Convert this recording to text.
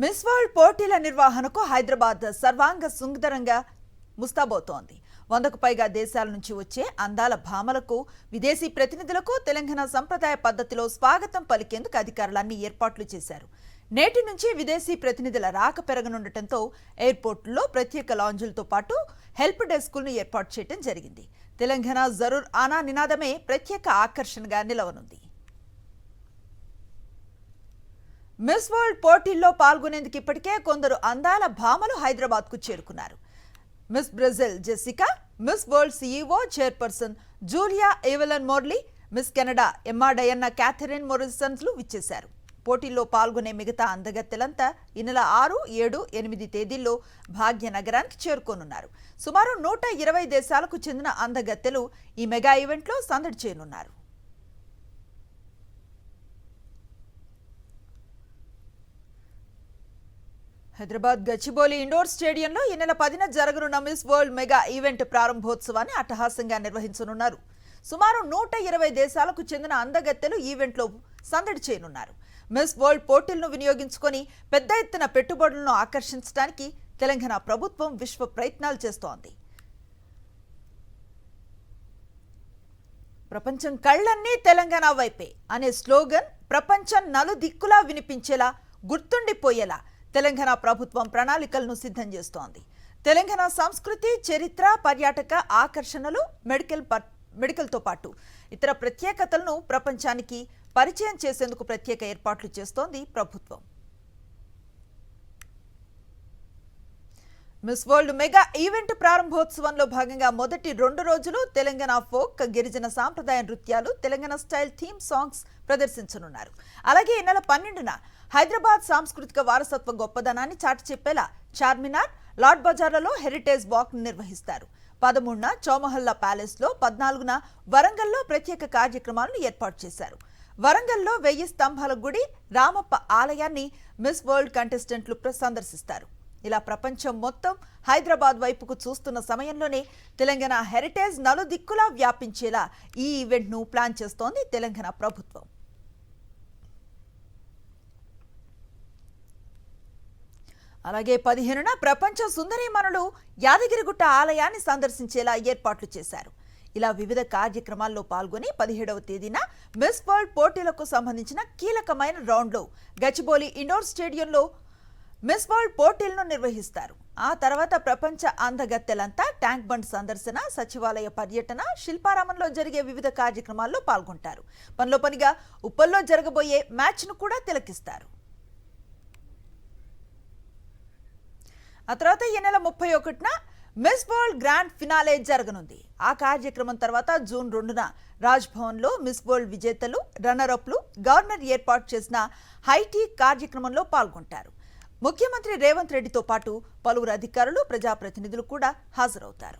Miss world పోటీల నిర్వహణకు హైదరాబాద్ సర్వాంగ సుందరంగా ముస్తాబోతోంది. 100కు పైగా దేశాల నుంచి వచ్చే అందాల భామలకు, విదేశీ ప్రతినిధులకు తెలంగాణ సంప్రదాయ పద్ధతిలో స్వాగతం పలికేందుకు అధికారులన్నీ ఏర్పాట్లు చేశారు. నేటి నుంచి విదేశీ ప్రతినిధుల రాక పెరగనుండటంతో ఎయిర్పోర్టుల్లో ప్రత్యేక లాంజులతో పాటు హెల్ప్ డెస్కులను ఏర్పాటు చేయడం జరిగింది. తెలంగాణ జరూర్ ఆనా నినాదమే ప్రత్యేక ఆకర్షణగా నిలవనుంది. మిస్ వరల్డ్ పోటీల్లో పాల్గొనేందుకు ఇప్పటికే కొందరు అందాల భామలు హైదరాబాద్కు చేరుకున్నారు. Miss Brazil Jessica, miss world CEO chairperson Julia Evelyn Morley, miss Canada Emma Dianna Catherine మొరిసన్లు విచ్చేశారు. పోటీల్లో పాల్గొనే మిగతా అందగత్తెలంతా ఈ నెల 6, 7, 8 తేదీల్లో భాగ్యనగరానికి చేరుకోనున్నారు. సుమారు 120 దేశాలకు చెందిన అందగత్తెలు ఈ మెగా ఈవెంట్లో సందడి చేయనున్నారు. హైదరాబాద్ గచ్చిబౌలి ఇండోర్ స్టేడియంలో ఈ నెల 10న జరగనున్న మిస్ వరల్డ్ మెగా ఈవెంట్ ప్రారంభోత్సవాన్ని అట్టహాసంగా నిర్వహించనున్నారు. సుమారు 120 దేశాలకు చెందిన అందగత్తెలు ఈవెంట్లో సందడి చేయనున్నారు. మిస్ వరల్డ్ పోటీలను వినియోగించుకొని పెద్ద ఎత్తున పెట్టుబడులను ఆకర్షించడానికి తెలంగాణ ప్రభుత్వం విశ్వ ప్రయత్నాలు చేస్తోంది. ప్రపంచం కళ్ళన్నీ తెలంగాణ వైపే అనే స్లోగన్ ప్రపంచం నలుదిక్కులా వినిపించేలా, గుర్తుండిపోయేలా తెలంగాణ ప్రభుత్వం ప్రణాళికలను సిద్ధం చేస్తోంది. తెలంగాణ సంస్కృతి, చరిత్ర, పర్యాటక ఆకర్షణలు, మెడికల్తో పాటు ఇతర ప్రత్యేకతలను ప్రపంచానికి పరిచయం చేసేందుకు ప్రత్యేక ఏర్పాట్లు చేస్తోంది ప్రభుత్వం. మిస్ వరల్డ్ మెగా ఈవెంట్ ప్రారంభోత్సవంలో భాగంగా మొదటి 2 రోజులు తెలంగాణ ఫోక్, గిరిజన సాంప్రదాయ నృత్యాలు, తెలంగాణ స్టైల్ థీమ్ సాంగ్స్ ప్రదర్శించనున్నారు. అలాగే ఈ నెల 12న హైదరాబాద్ సాంస్కృతిక వారసత్వ గొప్పదనాన్ని చాటి చెప్పేలా చార్మినార్, లాడ్ బజార్లలో హెరిటేజ్ వాక్ నిర్వహిస్తారు. 13న చౌమహల్లా ప్యాలెస్లో, 14న వరంగల్లో ప్రత్యేక కార్యక్రమాలను ఏర్పాటు చేశారు. వరంగల్లో 1000 స్తంభాల గుడి, రామప్ప ఆలయాన్ని మిస్ వరల్డ్ కంటెస్టెంట్లు సందర్శిస్తారు. ఇలా ప్రపంచం మొత్తం హైదరాబాద్ వైపుకు చూస్తున్న సమయంలోనే తెలంగాణ హెరిటేజ్ నలుదిక్కులా వ్యాపించేలా ఈ ఈవెంట్ను ప్లాన్ చేస్తోంది తెలంగాణ ప్రభుత్వం. అలాగే 15న ప్రపంచ సుందరీమణులు యాదగిరిగుట్ట ఆలయాన్ని సందర్శించేలా ఏర్పాట్లు చేశారు. ఇలా వివిధ కార్యక్రమాల్లో పాల్గొని 17వ తేదీన మిస్ వరల్డ్ పోటీలకు సంబంధించిన కీలకమైన రౌండ్లో గచ్చిబౌలి ఇండోర్ స్టేడియంలో మిస్ వరల్డ్ పోటీలను నిర్వహిస్తారు. ఆ తర్వాత ప్రపంచ అందగత్తెలంతా ట్యాంక్ బండ్ సందర్శన, సచివాలయ పర్యటన, శిల్పారామంలో జరిగే వివిధ కార్యక్రమాల్లో పాల్గొంటారు. పనిలో పనిగా ఉప్పల్లో జరగబోయే మ్యాచ్ను కూడా తిలకిస్తారు. ఆ తర్వాత ఈ నెల 31న మిస్ వరల్డ్ గ్రాండ్ ఫినాలే జరగనుంది. ఆ కార్యక్రమం తర్వాత జూన్ 2న రాజ్భవన్లో మిస్ వరల్డ్ విజేతలు, రన్నరప్లు, గవర్నర్ ఏర్పాటు చేసిన హైటీ కార్యక్రమంలో పాల్గొంటారు. ముఖ్యమంత్రి రేవంత్ రెడ్డితో పాటు పలువురు అధికారులు, ప్రజాప్రతినిధులు కూడా హాజరవుతారు.